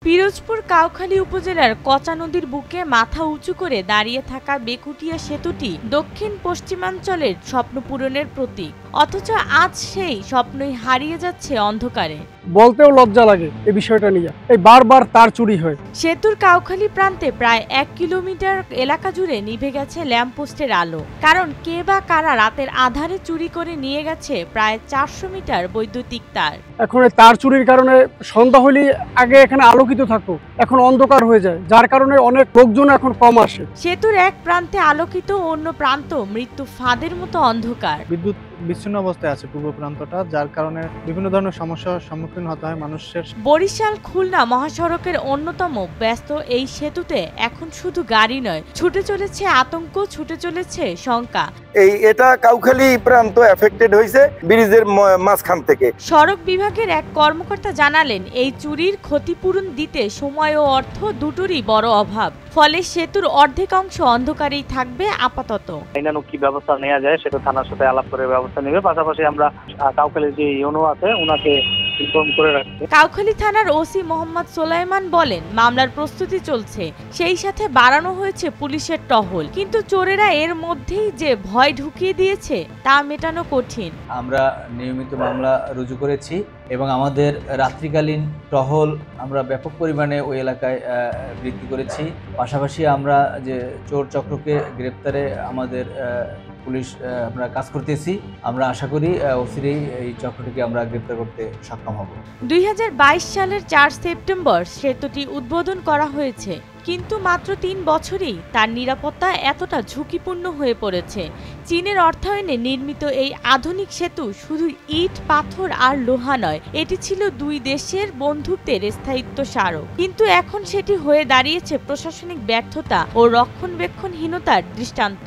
পিরোজপুর কাউখালী উপজেলার কচা নদীর বুকে মাথা উঁচু করে দাঁড়িয়ে থাকা বেকুটিয়া সেতুটি দক্ষিণ পশ্চিমাঞ্চলের স্বপ্ন পূরণের প্রতীক। অথচ আজ সেই স্বপ্নই হারিয়ে যাচ্ছে অন্ধকারে। বলতেও লজ্জা লাগে এই বিষয়টা নিয়ে, এই বারবার তার চুরি হয়। সেতুর কাউখালী প্রান্তে প্রায় 1 কিলোমিটার এলাকা জুড়ে নিভে গেছে ল্যাম্পপোস্টের আলো। কারণ কে বা কারা রাতের আধারে চুরি করে নিয়ে গেছে প্রায় 400 মিটার বৈদ্যুতিক তার। এখন তার চুরির কারণে সন্ধ্যা হলে আগে এখানে আলোকিত থাকতো, এখন অন্ধকার হয়ে যায়, যার কারণে অনেক লোকজন এখন কম আসে। সেতুর এক প্রান্তে আলোকিত, অন্য প্রান্ত মৃত্যু ফাঁদের মতো অন্ধকার। বিদ্যুৎ বিচ্ছিন্ন অবস্থায় আছে পূর্ব প্রান্তটা, যার কারণে বিভিন্ন ধরনের সমস্যার সম্মুখীন হতে হয় মানুষের। বরিশাল খুলনা মহাসড়কের অন্যতম ব্যস্ত এই সেতুতে এখন শুধু গাড়ি নয়, ছুটে চলেছে আতঙ্ক, ছুটে চলেছে শঙ্কা। এটা কাউখালী প্রান্ত এফেক্টেড হয়েছে ব্রিজের মাঝখান থেকে। সড়ক বিভাগের এক কর্মকর্তা জানালেন, এই চুরির ক্ষতিপূরণ দিতে সময় ও অর্থ দুটোরই বড় অভাব। ফলে সেতুর অর্ধেক অংশ অন্ধকারেই থাকবে আপাতত। আইনানুগ কি ব্যবস্থা নেওয়া যায় সেটা থানার সাথে আলাপ করে ব্যবস্থা নেবে। পাশাপাশি আমরা কাউখালীর যে ইউনো আছে ওনাকে ইনফর্ম করে রাখছি। কাউখালী থানার ওসি মোহাম্মদ সোলাইমান বলেন, মামলার প্রস্তুতি চলছে, সেই সাথে বাড়ানো হয়েছে পুলিশের টহল। কিন্তু চোরেরা এর মধ্যেই যে ভয় ঢুকিয়ে দিয়েছে তা মেটানো কঠিন। আমরা নিয়মিত মামলা রুজু করেছি এবং আমাদের রাত্রিকালীন টহল আমরা ব্যাপক পরিমাণে ওই এলাকায় বৃদ্ধি করেছি। পাশাপাশি আমরা যে চোর চক্রকে গ্রেপ্তারে আমাদের পুলিশ আমরা কাজ করতেছি। আমরা আশা করি অচিরেই এই চক্রটিকে আমরা গ্রেপ্তার করতে সক্ষম হব। 2022 সালের 4 সেপ্টেম্বর সেতুটি উদ্বোধন করা হয়েছে, কিন্তু মাত্র 3 বছরেই তার নিরাপত্তা এতটা ঝুঁকিপূর্ণ হয়ে পড়েছে। চীনের অর্থায়নে নির্মিত এই আধুনিক সেতু শুধু ইট, পাথর আর লোহা নয়, এটি ছিল দুই দেশের বন্ধুত্বের স্থায়িত্ব স্মারক। কিন্তু এখন সেটি হয়ে দাঁড়িয়েছে প্রশাসনিক ব্যর্থতা ও রক্ষণাবেক্ষণহীনতার দৃষ্টান্ত।